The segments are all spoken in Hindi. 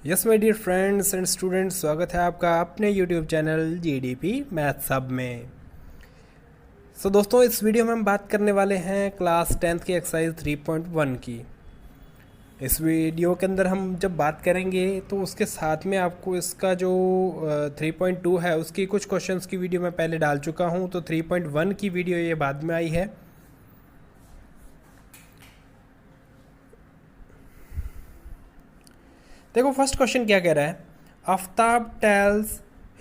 Yes my dear friends and students, स्वागत है आपका अपने YouTube channel GDP maths hub में। दोस्तों, इस वीडियो में हम बात करने वाले हैं क्लास 10th की एक्सरसाइज 3.1 की। इस वीडियो के अंदर हम जब बात करेंगे तो उसके साथ में आपको इसका जो 3.2 है उसकी कुछ क्वेश्चंस की वीडियो मैं पहले डाल चुका हूं, तो 3.1 की वीडियो ये बाद में आई है। देखो फर्स्ट क्वेश्चन क्या कह रहा है, Aftab tales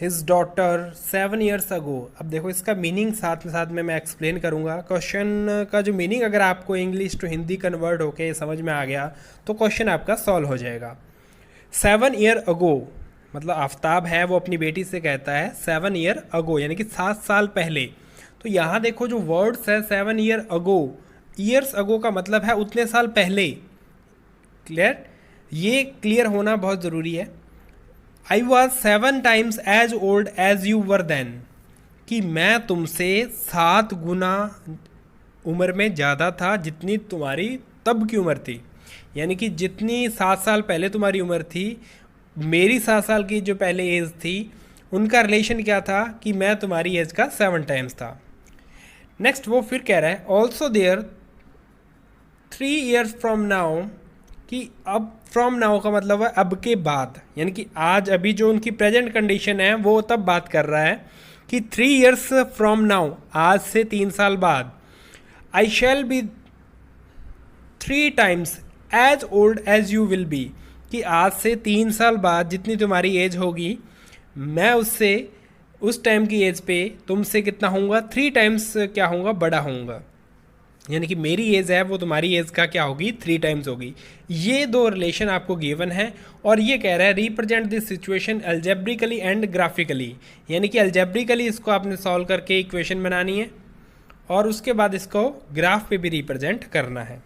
his daughter 7 years अगो। अब देखो इसका मीनिंग साथ में मैं एक्सप्लेन करूंगा। क्वेश्चन का जो मीनिंग अगर आपको इंग्लिश टू हिंदी कन्वर्ट होके समझ में आ गया तो क्वेश्चन आपका सॉल्व हो जाएगा। 7 year अगो मतलब आफ्ताब है वो अपनी बेटी से कहता है 7 year अगो यानी कि 7 साल पहले। तो यहाँ देखो जो वर्ड्स है 7 year अगो, ईयर्स अगो का मतलब है उतने साल पहले। क्लियर, ये क्लियर होना बहुत ज़रूरी है। I was 7 times as old as you were then, कि मैं तुमसे 7 गुना उम्र में ज़्यादा था जितनी तुम्हारी तब की उम्र थी। यानी कि जितनी 7 साल पहले तुम्हारी उम्र थी, मेरी 7 साल की जो पहले एज थी, उनका रिलेशन क्या था कि मैं तुम्हारी एज का 7 times था। नेक्स्ट वो फिर कह रहा है also there 3 years from now, कि अब फ्रॉम नाउ का मतलब है अब के बाद, यानी कि आज अभी जो उनकी प्रेजेंट कंडीशन है वो तब बात कर रहा है कि 3 years फ्रॉम नाउ, आज से 3 साल बाद, I shall be 3 times as old as you will be, कि आज से 3 साल बाद जितनी तुम्हारी एज होगी मैं उससे उस टाइम की एज पे तुमसे कितना होऊंगा, 3 times क्या होऊंगा, बड़ा होऊंगा। यानी कि मेरी एज है वो तुम्हारी एज का क्या होगी, 3 times होगी। ये दो रिलेशन आपको गिवन है और ये कह रहा है represent this situation algebraically and graphically, यानी कि अलजेब्रिकली इसको आपने सॉल्व करके इक्वेशन बनानी है और उसके बाद इसको ग्राफ पे भी रिप्रेजेंट करना है।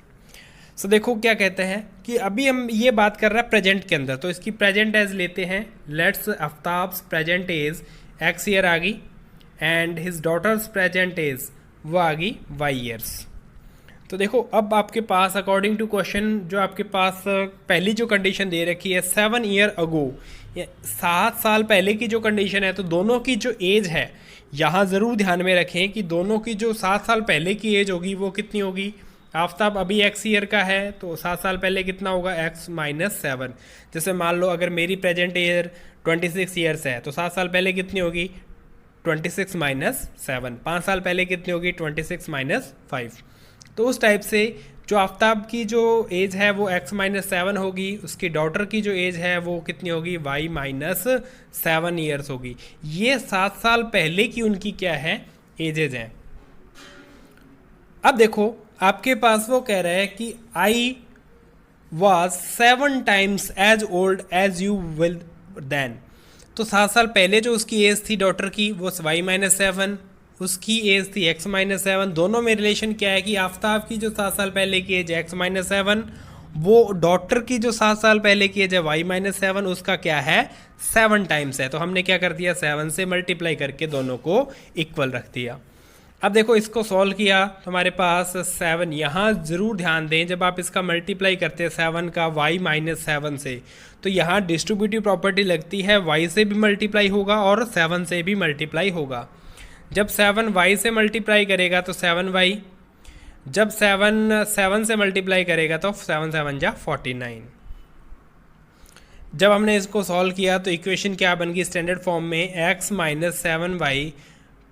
देखो क्या कहते हैं कि अभी हम ये बात कर रहे हैं प्रेजेंट के अंदर, तो इसकी प्रेजेंट एज लेते हैं। Let's Aftab's present age x year आ गई and his daughter's present age वो आ गई वाई ईयर्स। तो देखो अब आपके पास अकॉर्डिंग टू क्वेश्चन जो आपके पास पहली जो कंडीशन दे रखी है 7 year अगो, 7 साल पहले की जो कंडीशन है, तो दोनों की जो एज है यहाँ ज़रूर ध्यान में रखें कि दोनों की जो 7 साल पहले की एज होगी वो कितनी होगी। आफ्ताब अभी x ईयर का है तो 7 साल पहले कितना होगा, x - 7। जैसे मान लो अगर मेरी प्रेजेंट ईयर 26 years है तो 7 साल पहले कितनी होगी, 26 - 7। 5 साल पहले कितनी होगी, 26 - 5। तो उस टाइप से जो आफ्ताब की जो एज है वो x - 7 होगी, उसकी डॉटर की जो एज है वो कितनी होगी, y - 7 years होगी। ये 7 साल पहले की उनकी क्या है, एजेज हैं। अब देखो आपके पास वो कह रहा है कि I was 7 times as old as you will then, तो 7 साल पहले जो उसकी एज थी डॉटर की वो y - 7, उसकी एज थी x - 7। दोनों में रिलेशन क्या है कि आफ्ताब की जो 7 साल पहले की एज x - 7, वो डॉटर की जो 7 साल पहले की एज है y - 7, उसका क्या है, 7 times है। तो हमने क्या कर दिया, 7 से मल्टीप्लाई करके दोनों को इक्वल रख दिया। अब देखो इसको सॉल्व किया तो हमारे पास 7, यहाँ ज़रूर ध्यान दें जब आप इसका मल्टीप्लाई करते हैं 7 का y - 7 से, तो यहाँ डिस्ट्रीब्यूटिव प्रॉपर्टी लगती है, y से भी मल्टीप्लाई होगा और 7 से भी मल्टीप्लाई होगा। जब 7 y से मल्टीप्लाई करेगा तो 7y, जब 7 से मल्टीप्लाई करेगा तो 7 7 जा 49। जब हमने इसको सॉल्व किया तो इक्वेशन क्या बन गई स्टैंडर्ड फॉर्म में, x - 7y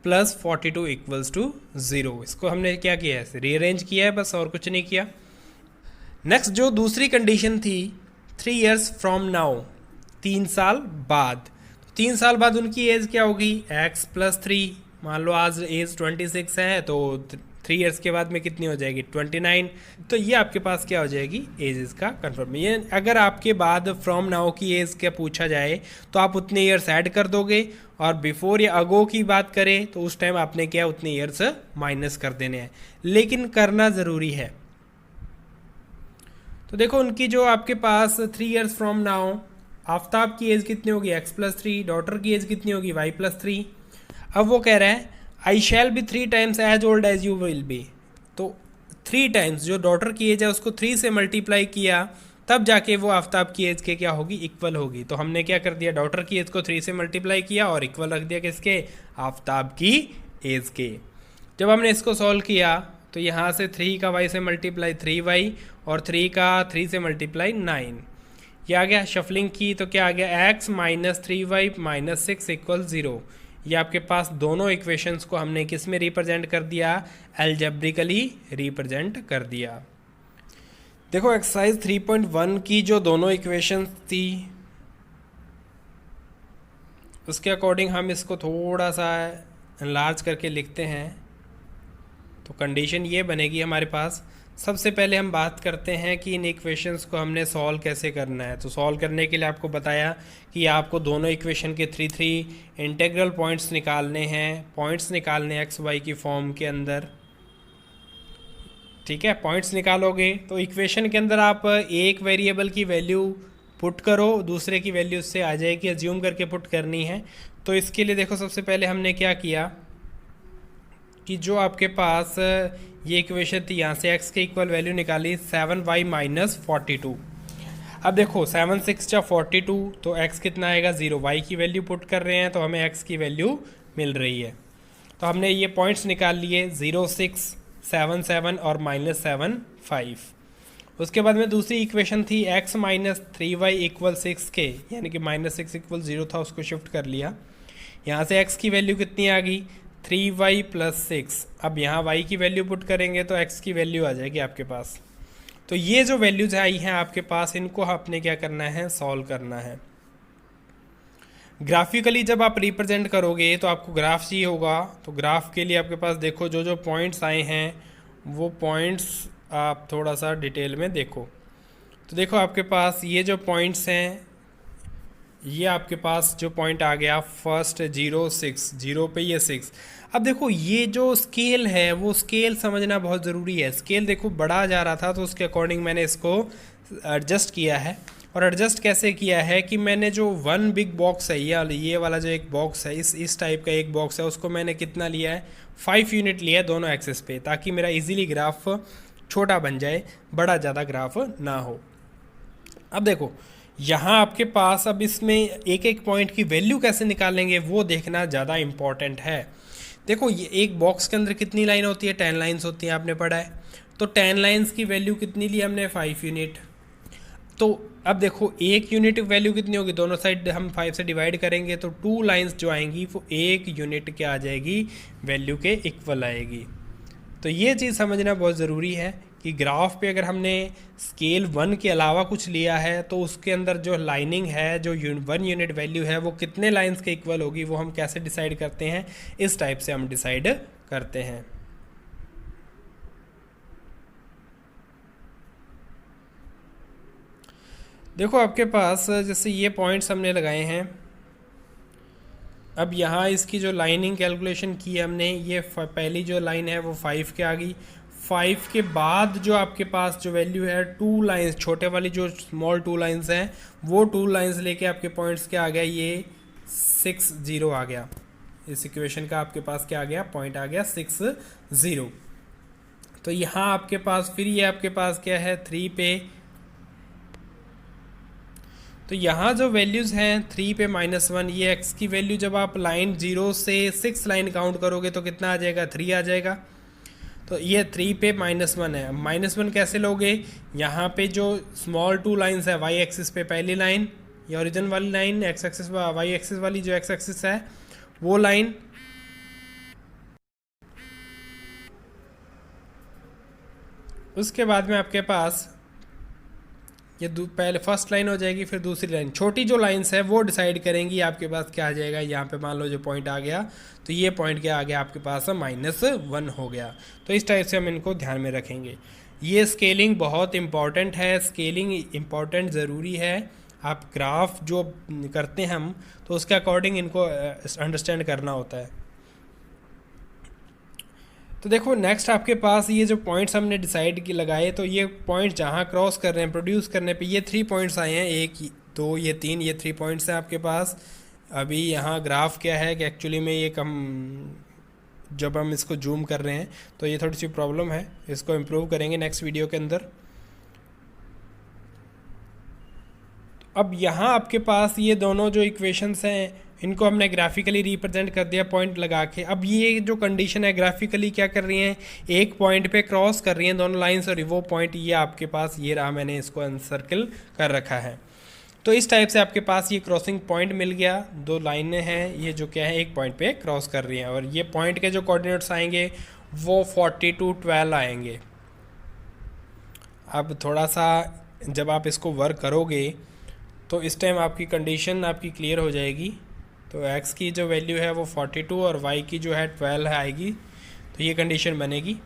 + 42 = 0। इसको हमने क्या किया है, रीअरेंज किया है बस, और कुछ नहीं किया। नेक्स्ट जो दूसरी कंडीशन थी 3 years फ्रॉम नाउ, 3 साल बाद। 3 साल बाद उनकी एज क्या होगी, x + 3। मान लो आज एज 26 है तो 3 years के बाद में कितनी हो जाएगी, 29। तो ये आपके पास क्या हो जाएगी, एज इसका कन्फर्म। ये अगर आपके बाद फ्रॉम नाउ की एज क्या पूछा जाए तो आप उतने ईयर्स ऐड कर दोगे, और बिफोर या अगो की बात करें तो उस टाइम आपने क्या उतने ईयर्स माइनस कर देने हैं, लेकिन करना ज़रूरी है। तो देखो उनकी जो आपके पास 3 years फ्रॉम नाउ, आफ्ताब की एज कितनी होगी, x + 3, डॉटर की एज कितनी होगी, y + 3। अब वो कह रहा है I shall be 3 times as old as you will be, तो 3 times जो डॉटर की एज है उसको 3 से मल्टीप्लाई किया तब जाके वो आफ्ताब की एज के क्या होगी, इक्वल होगी। तो हमने क्या कर दिया, डॉटर की एज को 3 से मल्टीप्लाई किया और इक्वल रख दिया किसके, आफ्ताब की एज के। जब हमने इसको सॉल्व किया तो यहाँ से 3 का y से मल्टीप्लाई 3y और 3 का 3 से मल्टीप्लाई 9, ये आ गया। शफलिंग की तो क्या आ गया, x minus 3y minus 6 equal 0। ये आपके पास दोनों इक्वेशंस को हमने किस में रिप्रेजेंट कर दिया, एल्जेब्रिकली रिप्रेजेंट कर दिया। देखो एक्सरसाइज 3.1 की जो दोनों इक्वेशंस थी उसके अकॉर्डिंग हम इसको थोड़ा सा एनलार्ज करके लिखते हैं। तो कंडीशन ये बनेगी हमारे पास, सबसे पहले हम बात करते हैं कि इन इक्वेशंस को हमने सॉल्व कैसे करना है। तो सॉल्व करने के लिए आपको बताया कि आपको दोनों इक्वेशन के 3 इंटीग्रल पॉइंट्स निकालने हैं, पॉइंट्स निकालने एक्स वाई की फॉर्म के अंदर, ठीक है। पॉइंट्स निकालोगे तो इक्वेशन के अंदर आप एक वेरिएबल की वैल्यू पुट करो, दूसरे की वैल्यू उससे आ जाएगी, अज्यूम करके पुट करनी है। तो इसके लिए देखो सबसे पहले हमने क्या किया कि जो आपके पास ये इक्वेशन थी, यहाँ से x के इक्वल वैल्यू निकाली 7y माइनस 42। अब देखो 7 6 जा 42, तो x कितना आएगा 0, y की वैल्यू पुट कर रहे हैं तो हमें x की वैल्यू मिल रही है। तो हमने ये पॉइंट्स निकाल लिए 0 6 7 7 और माइनस 7 5। उसके बाद में दूसरी इक्वेशन थी x माइनस 3y इक्वल 6 के, यानी कि माइनस 6 इक्वल 0 था, उसको शिफ्ट कर लिया। यहाँ से x की वैल्यू कितनी आ गई 3y प्लस 6। अब यहाँ y की वैल्यू पुट करेंगे तो x की वैल्यू आ जाएगी आपके पास। तो ये जो वैल्यूज आई हैं आपके पास, इनको आपने क्या करना है, सॉल्व करना है। ग्राफिकली जब आप रिप्रेजेंट करोगे तो आपको ग्राफ चाहिए होगा। तो ग्राफ के लिए आपके पास देखो जो जो पॉइंट्स आए हैं वो पॉइंट्स आप थोड़ा सा डिटेल में देखो। तो देखो आपके पास ये जो पॉइंट्स हैं, ये आपके पास जो पॉइंट आ गया फर्स्ट 0 6, 0 पे ये 6। अब देखो ये जो स्केल है वो स्केल समझना बहुत ज़रूरी है। स्केल देखो बड़ा जा रहा था तो उसके अकॉर्डिंग मैंने इसको एडजस्ट किया है। और एडजस्ट कैसे किया है कि मैंने जो वन बिग बॉक्स है, ये वाला जो एक बॉक्स है, इस टाइप का एक बॉक्स है, उसको मैंने कितना लिया है 5 यूनिट लिया है दोनों एक्सेस पे, ताकि मेरा इजीली ग्राफ छोटा बन जाए, बड़ा ज़्यादा ग्राफ ना हो। अब देखो यहाँ आपके पास, अब इसमें एक एक पॉइंट की वैल्यू कैसे निकालेंगे वो देखना ज़्यादा इम्पॉर्टेंट है। देखो ये एक बॉक्स के अंदर कितनी लाइन होती है, 10 लाइन्स होती हैं, आपने पढ़ा है। तो 10 लाइन्स की वैल्यू कितनी ली हमने 5 यूनिट। तो अब देखो एक यूनिट वैल्यू कितनी होगी, दोनों साइड हम 5 से डिवाइड करेंगे तो 2 लाइन्स जो आएंगी वो 1 यूनिट क्या आ जाएगी, वैल्यू के इक्वल आएगी। तो ये चीज़ समझना बहुत ज़रूरी है कि ग्राफ पे अगर हमने स्केल 1 के अलावा कुछ लिया है तो उसके अंदर जो लाइनिंग है, जो 1 यूनिट वैल्यू है, वो कितने लाइंस के इक्वल होगी, वो हम कैसे डिसाइड करते हैं, इस टाइप से हम डिसाइड करते हैं। देखो आपके पास जैसे ये पॉइंट्स हमने लगाए हैं, अब यहाँ इसकी जो लाइनिंग कैलकुलेशन की हमने, ये पहली जो लाइन है वो 5 के आ गई। 5 के बाद जो आपके पास जो वैल्यू है 2 लाइंस, छोटे वाली जो स्मॉल 2 लाइंस हैं, वो 2 लाइंस लेके आपके पॉइंट्स क्या आ गया, ये 6 0 आ गया। इस इक्वेशन का आपके पास क्या आ गया, पॉइंट आ गया 6 0। तो यहाँ आपके पास फिर ये आपके पास क्या है 3 पे, तो यहाँ जो वैल्यूज़ हैं 3 पे -1, ये x की वैल्यू जब आप लाइन 0 से 6 लाइन काउंट करोगे तो कितना आ जाएगा, 3 आ जाएगा। तो ये 3 पे -1 है। -1 कैसे लोगे, यहाँ पे जो स्मॉल 2 लाइन्स है y एक्सिस पे पहली लाइन, ये ओरिजिन वाली line, x axis y axis वाली जो x एक्सिस है वो लाइन, उसके बाद में आपके पास ये पहले फर्स्ट लाइन हो जाएगी, फिर दूसरी लाइन। छोटी जो लाइंस है वो डिसाइड करेंगी आपके पास क्या आ जाएगा। यहाँ पे मान लो जो पॉइंट आ गया, तो ये पॉइंट क्या आ गया आपके पास -1 हो गया। तो इस टाइप से हम इनको ध्यान में रखेंगे। ये स्केलिंग बहुत इंपॉर्टेंट है, स्केलिंग इंपॉर्टेंट ज़रूरी है। आप ग्राफ जो करते हैं हम, तो उसके अकॉर्डिंग इनको अंडरस्टैंड करना होता है। तो देखो नेक्स्ट आपके पास ये जो पॉइंट्स हमने डिसाइड की लगाए, तो ये पॉइंट जहाँ क्रॉस कर रहे हैं प्रोड्यूस करने पे, ये 3 पॉइंट्स आए हैं, 1 2 ये 3, ये 3 पॉइंट्स हैं आपके पास। अभी यहाँ ग्राफ क्या है कि एक्चुअली में ये जब हम इसको जूम कर रहे हैं तो ये थोड़ी सी प्रॉब्लम है, इसको इम्प्रूव करेंगे नेक्स्ट वीडियो के अंदर। अब यहाँ आपके पास ये दोनों जो इक्वेशंस हैं इनको हमने ग्राफिकली रिप्रेजेंट कर दिया पॉइंट लगा के। अब ये जो कंडीशन है ग्राफिकली क्या कर रही हैं, एक पॉइंट पे क्रॉस कर रही हैं दोनों लाइंस, और वो पॉइंट ये आपके पास ये रहा, मैंने इसको अनसर्किल कर रखा है। तो इस टाइप से आपके पास ये क्रॉसिंग पॉइंट मिल गया, दो लाइनें हैं ये जो क्या है एक पॉइंट पे क्रॉस कर रही हैं, और ये पॉइंट के जो कोऑर्डिनेट्स आएंगे वो 42, 12 आएंगे। अब थोड़ा सा जब आप इसको वर्क करोगे तो इस टाइम आपकी कंडीशन आपकी क्लियर हो जाएगी। तो x की जो वैल्यू है वो 42 और y की जो है 12 है आएगी, तो ये कंडीशन बनेगी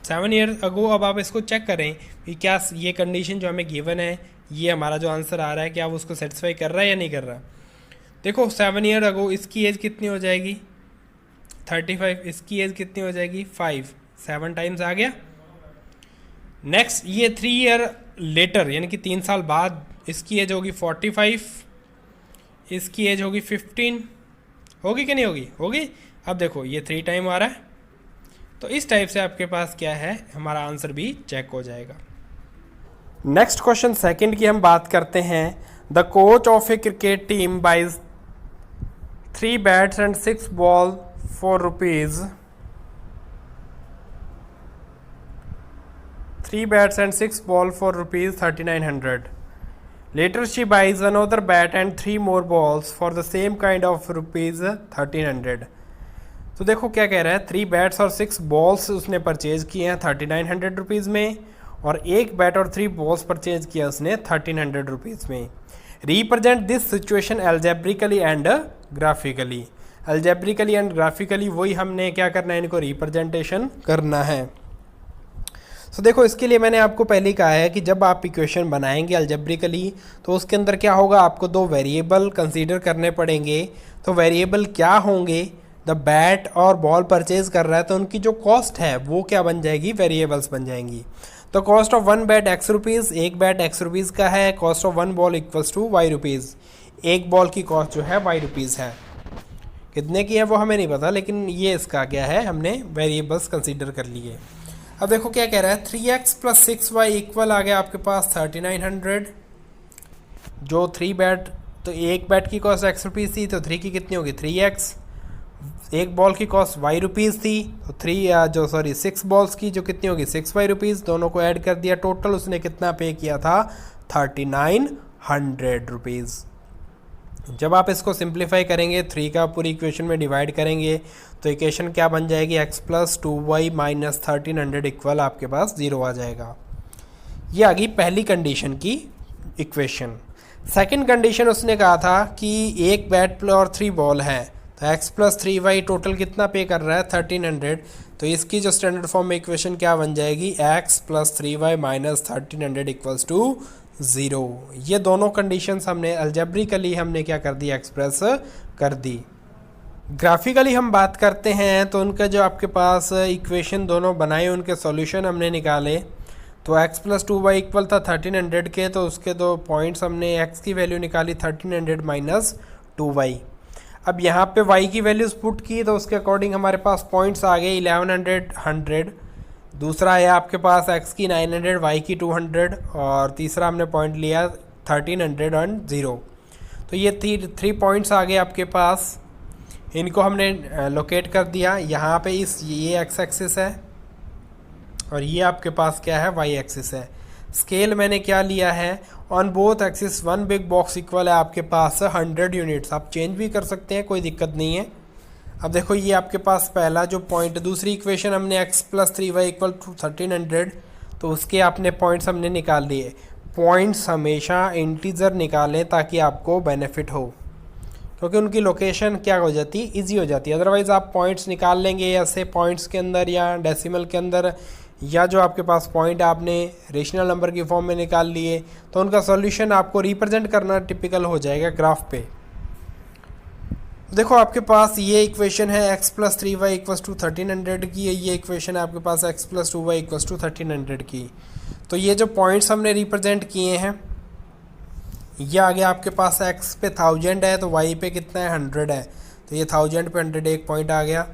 7 ईयर अगो। अब आप इसको चेक करें कि क्या ये कंडीशन जो हमें गिवन है, ये हमारा जो आंसर आ रहा है क्या वो उसको सेटिस्फाई कर रहा है या नहीं कर रहा। देखो 7 ईयर अगो इसकी एज कितनी हो जाएगी 35, इसकी एज कितनी हो जाएगी 5, 7 टाइम्स आ गया। नेक्स्ट ये 3 ईयर लेटर यानी कि 3 साल बाद इसकी एज होगी 45, इसकी एज होगी 15, होगी कि नहीं होगी, होगी। अब देखो ये 3 टाइम आ रहा है, तो इस टाइप से आपके पास क्या है हमारा आंसर भी चेक हो जाएगा। नेक्स्ट क्वेश्चन सेकंड की हम बात करते हैं। The coach of a cricket team buys 3 bats and 6 ball for rupees 3 bats and 6 ball for rupees 3900. Later she buys another bat and 3 more balls for the same kind of rupees 1300. तो देखो क्या कह रहा है, 3 बैट्स और 6 बॉल्स उसने परचेज किए हैं 3900 रुपीज़ में, और एक बैट और 3 बॉल्स परचेज किया उसने 1300 रुपीज़ में। Represent this situation algebraically and graphically. Algebraically and graphically वही हमने क्या करना है, इनको रिप्रेजेंटेशन करना है। तो देखो इसके लिए मैंने आपको पहले ही कहा है कि जब आप इक्वेशन बनाएंगे अलजेब्रिकली तो उसके अंदर क्या होगा, आपको 2 वेरिएबल कंसीडर करने पड़ेंगे। तो वेरिएबल क्या होंगे, द बैट और बॉल परचेज कर रहा है तो उनकी जो कॉस्ट है वो क्या बन जाएगी, वेरिएबल्स बन जाएंगी। तो cost of 1 bat x rupees, एक बैट x रुपीज़ का है, cost of 1 ball equals to y rupees, एक बॉल की कॉस्ट जो है y रुपीज़ है। कितने की है वो हमें नहीं पता, लेकिन ये इसका क्या है हमने वेरिएबल्स कंसीडर कर लिए। अब देखो क्या कह रहा है, 3x प्लस 6y इक्वल आ गया आपके पास 3900। जो 3 बैट, तो एक बैट की कॉस्ट x रुपीज़ थी तो 3 की कितनी होगी 3x, एक बॉल की कॉस्ट y रुपीज़ थी तो 6 बॉल्स की जो कितनी होगी 6y रुपीज़, दोनों को ऐड कर दिया, टोटल उसने कितना पे किया था 3900 रुपीज़। जब आप इसको सिंप्लीफाई करेंगे 3 का पूरी इक्वेशन में डिवाइड करेंगे तो इक्वेशन क्या बन जाएगी, x plus 2y minus 1300 equal आपके पास 0 आ जाएगा। ये आ गई पहली कंडीशन की इक्वेशन। सेकंड कंडीशन उसने कहा था कि एक बैट और 3 बॉल है, तो x प्लस 3y टोटल कितना पे कर रहा है 1300, तो इसकी जो स्टैंडर्ड फॉर्म में इक्वेशन क्या बन जाएगी, x plus 3y minus 1300 equals to 0। ये दोनों कंडीशंस हमने अलजेब्रिकली हमने क्या कर दी, एक्सप्रेस कर दी। ग्राफिकली हम बात करते हैं तो उनका जो आपके पास इक्वेशन दोनों बनाए उनके सॉल्यूशन हमने निकाले। तो x प्लस 2y इक्वल था 1300 के, तो उसके 2 पॉइंट्स हमने x की वैल्यू निकाली 1300 माइनस 2y। अब यहाँ पे y की वैल्यूज पुट की तो उसके अकॉर्डिंग हमारे पास पॉइंट्स आ गए 1100, 100। दूसरा है आपके पास x की 900, y की 200, और तीसरा हमने पॉइंट लिया 1300 और 0। तो ये 3 पॉइंट्स आ गए आपके पास, इनको हमने लोकेट कर दिया। यहाँ पे ये x एक्सिस है और ये आपके पास क्या है, y एक्सिस है। स्केल मैंने क्या लिया है, on both axis 1 big box equal है आपके पास 100 यूनिट्स। आप चेंज भी कर सकते हैं, कोई दिक्कत नहीं है। अब देखो ये आपके पास पहला जो पॉइंट, दूसरी इक्वेशन हमने x plus 3y equal to 1300, तो उसके आपने पॉइंट्स हमने निकाल लिए। पॉइंट्स हमेशा इंटीजर निकालें ताकि आपको बेनिफिट हो, क्योंकि उनकी लोकेशन क्या हो जाती है, ईजी हो जाती है। अदरवाइज़ आप पॉइंट्स निकाल लेंगे ऐसे पॉइंट्स के अंदर या डेसिमल के अंदर, या जो आपके पास पॉइंट आपने रेशनल नंबर की फॉर्म में निकाल लिए, तो उनका सॉल्यूशन आपको रिप्रेजेंट करना टिपिकल हो जाएगा ग्राफ पे। देखो आपके पास ये इक्वेशन है x plus 3y equals to 1300 की, ये इक्वेशन है आपके पास x plus 2y equals to 1300 की। तो ये जो पॉइंट्स हमने रिप्रेजेंट किए हैं, ये आगे आपके पास x पे 1000 है तो y पे कितना है 100 है, तो ये 1000 पे 100 एक पॉइंट आ गया।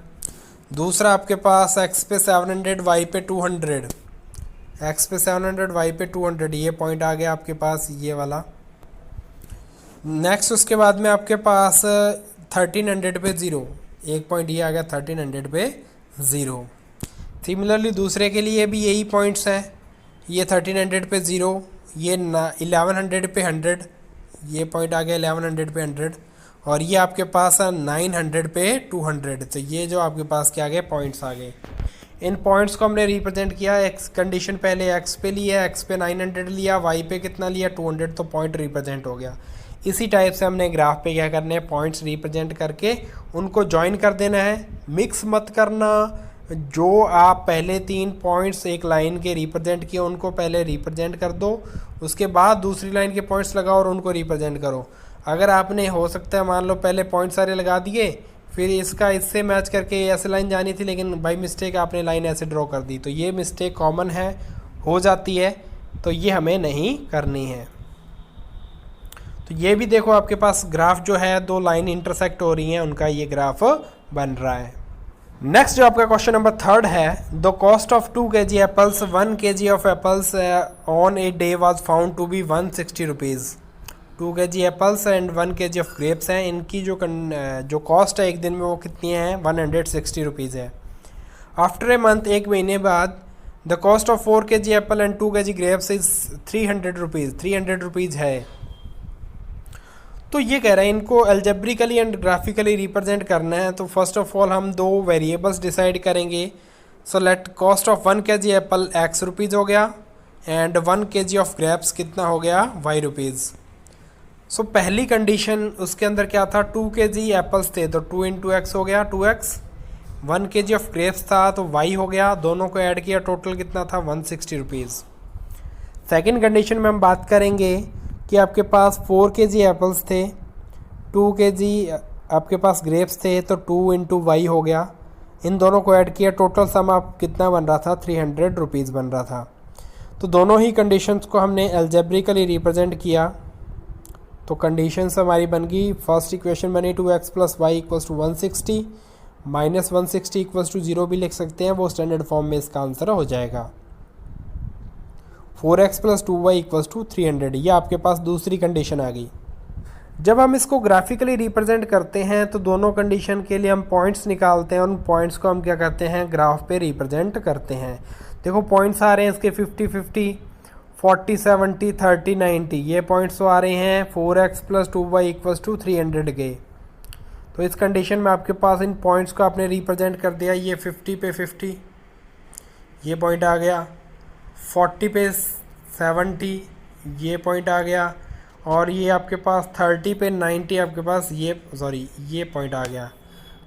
दूसरा आपके पास x पे 700, y पे 200, x पे 700 y पे 200 ये पॉइंट आ गया आपके पास, ये वाला। नेक्स्ट उसके बाद में आपके पास 1300 पे 0, एक पॉइंट ये आ गया 1300 पे 0। सिमिलरली दूसरे के लिए भी यही पॉइंट्स हैं, ये 1300 पे 0, ये 1100 पे 100, ये पॉइंट आ गया 1100 पे 100, और ये आपके पास 900 पे 200। तो ये जो आपके पास क्या आ गए पॉइंट्स आ गए। इन पॉइंट्स को हमने रिप्रेजेंट किया, एक्स कंडीशन पहले एक्स पे लिया, एक्स पे 900 लिया, वाई पे कितना लिया 200, तो पॉइंट रिप्रेजेंट हो गया। इसी टाइप से हमने ग्राफ पे क्या करना है, पॉइंट्स रिप्रेजेंट करके उनको ज्वाइन कर देना है, मिक्स मत करना। जो आप पहले 3 पॉइंट्स एक लाइन के रिप्रेजेंट किए उनको पहले रिप्रेजेंट कर दो, उसके बाद दूसरी लाइन के पॉइंट्स लगाओ और उनको रिप्रेजेंट करो। अगर आपने हो सकता है मान लो पहले पॉइंट सारे लगा दिए, फिर इसका इससे मैच करके ऐसे लाइन जानी थी, लेकिन बाई मिस्टेक आपने लाइन ऐसे ड्रॉ कर दी, तो ये मिस्टेक कॉमन है, हो जाती है, तो ये हमें नहीं करनी है। तो ये भी देखो आपके पास ग्राफ जो है 2 लाइन इंटरसेक्ट हो रही हैं, उनका ये ग्राफ बन रहा है। नेक्स्ट जो आपका क्वेश्चन नंबर 3 है, the cost of 2 kg apples 1 kg of apples on a day was found to be 160 rupees. 2 kg apples and 1 kg of grapes हैं, इनकी जो कॉस्ट है एक दिन में वो कितनी है 160 रुपीज़ है। आफ्टर ए मंथ, एक महीने बाद, the cost of 4 kg Apple and 2 kg grapes is 300 rupees, 300 rupees है। तो ये कह रहे हैं इनको अलजेब्रिकली एंड ग्राफिकली रिप्रेजेंट करना है। तो फर्स्ट ऑफ ऑल हम 2 वेरिएबल्स डिसाइड करेंगे। So let cost of 1 kg Apple x rupees हो गया एंड 1 kg ऑफ ग्रेप्स कितना हो गया y रुपीज़। सो पहली कंडीशन उसके अंदर क्या था, 2 kg एप्पल्स थे तो 2 × x हो गया 2x, 1 kg ऑफ ग्रेप्स था तो y हो गया, दोनों को ऐड किया टोटल कितना था 160 रुपीज़। सेकेंड कंडीशन में हम बात करेंगे कि आपके पास 4 kg एप्पल्स थे, 2 kg आपके पास ग्रेप्स थे तो 2 × y हो गया, इन दोनों को ऐड किया टोटल सम आप कितना बन रहा था 300 रुपीज़ बन रहा था। तो दोनों ही कंडीशंस को हमने अलजेब्रिकली रिप्रेजेंट किया, तो कंडीशंस हमारी बन गई। फर्स्ट इक्वेशन बनी 2x + y = 160, -160 = 0 भी लिख सकते हैं, वो स्टैंडर्ड फॉर्म में इसका आंसर हो जाएगा। 4x + 2y = 300, ये आपके पास दूसरी कंडीशन आ गई। जब हम इसको ग्राफिकली रिप्रेजेंट करते हैं तो दोनों कंडीशन के लिए हम पॉइंट्स निकालते हैं, उन पॉइंट्स को हम क्या करते हैं ग्राफ पे रिप्रेजेंट करते हैं। देखो पॉइंट्स आ रहे हैं इसके 50-50, 40-70, 30-90, ये पॉइंट्स तो आ रहे हैं 4x + 2y = 300 के। तो इस कंडीशन में आपके पास इन पॉइंट्स को आपने रिप्रेजेंट कर दिया, ये 50 पे 50 ये पॉइंट आ गया, 40 पे 70 ये पॉइंट आ गया, और ये आपके पास 30 पे 90 आपके पास ये पॉइंट आ गया।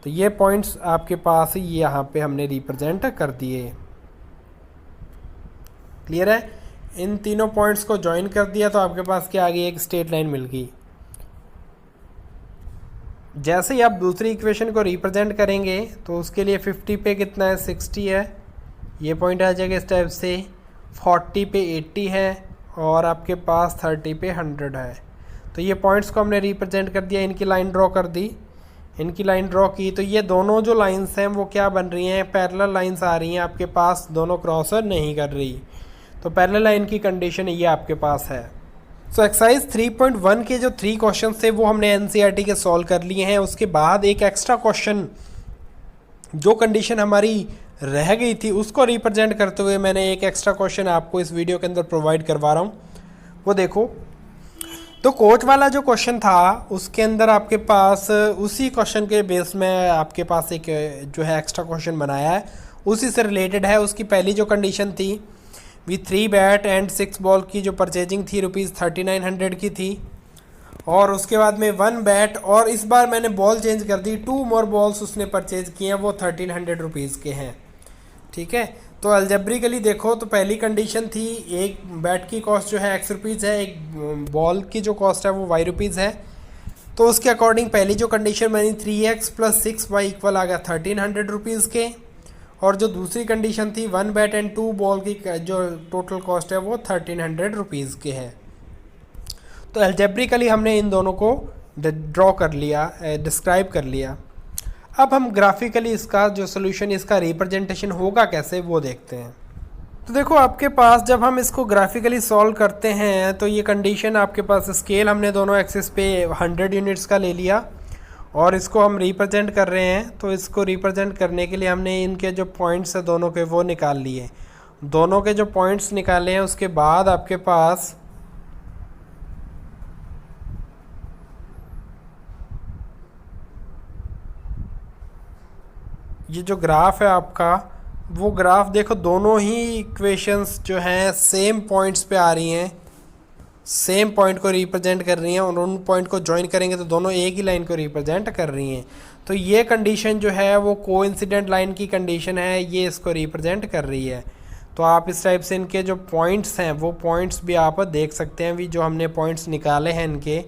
तो ये पॉइंट्स आपके पास यहाँ पे हमने रिप्रेजेंट कर दिए। क्लियर है? इन तीनों पॉइंट्स को ज्वाइन कर दिया तो आपके पास क्या आ गई, एक स्ट्रेट लाइन मिल गई। जैसे ही आप दूसरी इक्वेशन को रिप्रेजेंट करेंगे तो उसके लिए 50 पे कितना है 60 है, ये पॉइंट आ जाएगा इस टाइप से, 40 पे 80 है और आपके पास 30 पे 100 है। तो ये पॉइंट्स को हमने रिप्रेजेंट कर दिया, इनकी लाइन ड्रॉ कर दी, इनकी लाइन ड्रॉ की, तो ये दोनों जो लाइंस हैं वो क्या बन रही हैं, पैरेलल लाइंस आ रही हैं आपके पास, दोनों क्रॉस नहीं कर रही। तो पैरेलल लाइन की कंडीशन ये आपके पास है। सो एक्सरसाइज 3.1 के जो 3 क्वेश्चन थे वो हमने एनसीईआरटी के सॉल्व कर लिए हैं। उसके बाद एक एक्स्ट्रा क्वेश्चन जो कंडीशन हमारी रह गई थी उसको रिप्रेजेंट करते हुए मैंने एक एक्स्ट्रा क्वेश्चन आपको इस वीडियो के अंदर प्रोवाइड करवा रहा हूँ। वो देखो, तो कोच वाला जो क्वेश्चन था उसके अंदर आपके पास उसी क्वेश्चन के बेस में आपके पास एक जो है एक्स्ट्रा क्वेश्चन बनाया है, उसी से रिलेटेड है। उसकी पहली जो कंडीशन थी विथ 3 बैट एंड 6 बॉल की जो परचेजिंग थी ₹3900 की थी, और उसके बाद में 1 बैट, और इस बार मैंने बॉल चेंज कर दी, 2 मोर बॉल्स उसने परचेज किए हैं, वो 1300 रुपीज़ के हैं। ठीक है, तो अलजेब्रिकली देखो तो पहली कंडीशन थी एक बैट की कॉस्ट जो है x रुपीज़ है, एक बॉल की जो कॉस्ट है वो y रुपीज़ है। तो उसके अकॉर्डिंग पहली जो कंडीशन बनी 3x + 6y इक्वल आ गया 1300 रुपीज़ के, और जो दूसरी कंडीशन थी 1 बैट एंड 2 बॉल की जो टोटल कॉस्ट है वो 1300 रुपीज़ के है। तो अलजेब्रिकली हमने इन दोनों को ड्रॉ कर लिया, डिस्क्राइब कर लिया। अब हम ग्राफिकली इसका जो सोल्यूशन, इसका रिप्रेजेंटेशन होगा कैसे वो देखते हैं। तो देखो आपके पास जब हम इसको ग्राफिकली सॉल्व करते हैं तो ये कंडीशन आपके पास स्केल हमने दोनों एक्सिस पे 100 यूनिट्स का ले लिया और इसको हम रिप्रेजेंट कर रहे हैं। तो इसको रिप्रेजेंट करने के लिए हमने इनके जो पॉइंट्स हैं दोनों के वो निकाल लिए। दोनों के जो पॉइंट्स निकाले हैं उसके बाद आपके पास ये जो ग्राफ है आपका, वो ग्राफ देखो दोनों ही इक्वेशंस जो हैं सेम पॉइंट्स पे आ रही हैं, सेम पॉइंट को रिप्रेजेंट कर रही हैं और उन पॉइंट को ज्वाइन करेंगे तो दोनों एक ही लाइन को रिप्रेजेंट कर रही हैं। तो ये कंडीशन जो है वो कोइंसिडेंट लाइन की कंडीशन है, ये इसको रिप्रेजेंट कर रही है। तो आप इस टाइप से इनके जो पॉइंट्स हैं वो पॉइंट्स भी आप देख सकते हैं। भी जो हमने पॉइंट्स निकाले हैं इनके,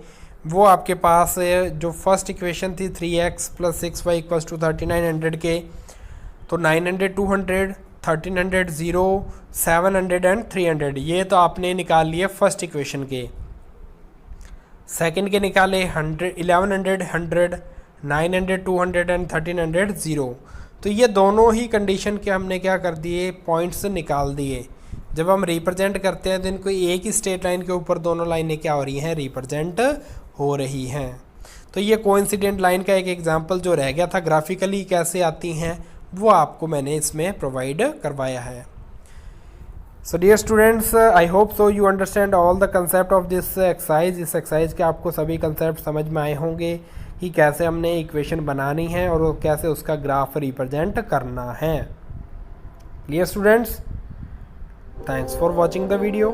वो आपके पास जो फर्स्ट इक्वेशन थी 3x + 6y = 3900 के, तो 900 200 1300 0 700 एंड 300, ये तो आपने निकाल लिए फर्स्ट इक्वेशन के। सेकंड के निकाले 100 1100 100 900 200 एंड 1300 0। तो ये दोनों ही कंडीशन के हमने क्या कर दिए, पॉइंट्स निकाल दिए। जब हम रिप्रेजेंट करते हैं तो इनको एक ही स्ट्रेट लाइन के ऊपर दोनों लाइनें क्या हो रही हैं, रिप्रेजेंट हो रही हैं। तो ये कोइंसिडेंट लाइन का एक एग्जांपल जो रह गया था ग्राफिकली कैसे आती हैं, वो आपको मैंने इसमें प्रोवाइड करवाया है। So dear students, I hope so you understand all the concept of this exercise. इस एक्सरसाइज के आपको सभी कंसेप्ट समझ में आए होंगे कि कैसे हमने इक्वेशन बनानी है और कैसे उसका ग्राफ रिप्रेजेंट करना है। Clear students? Thanks for watching the video.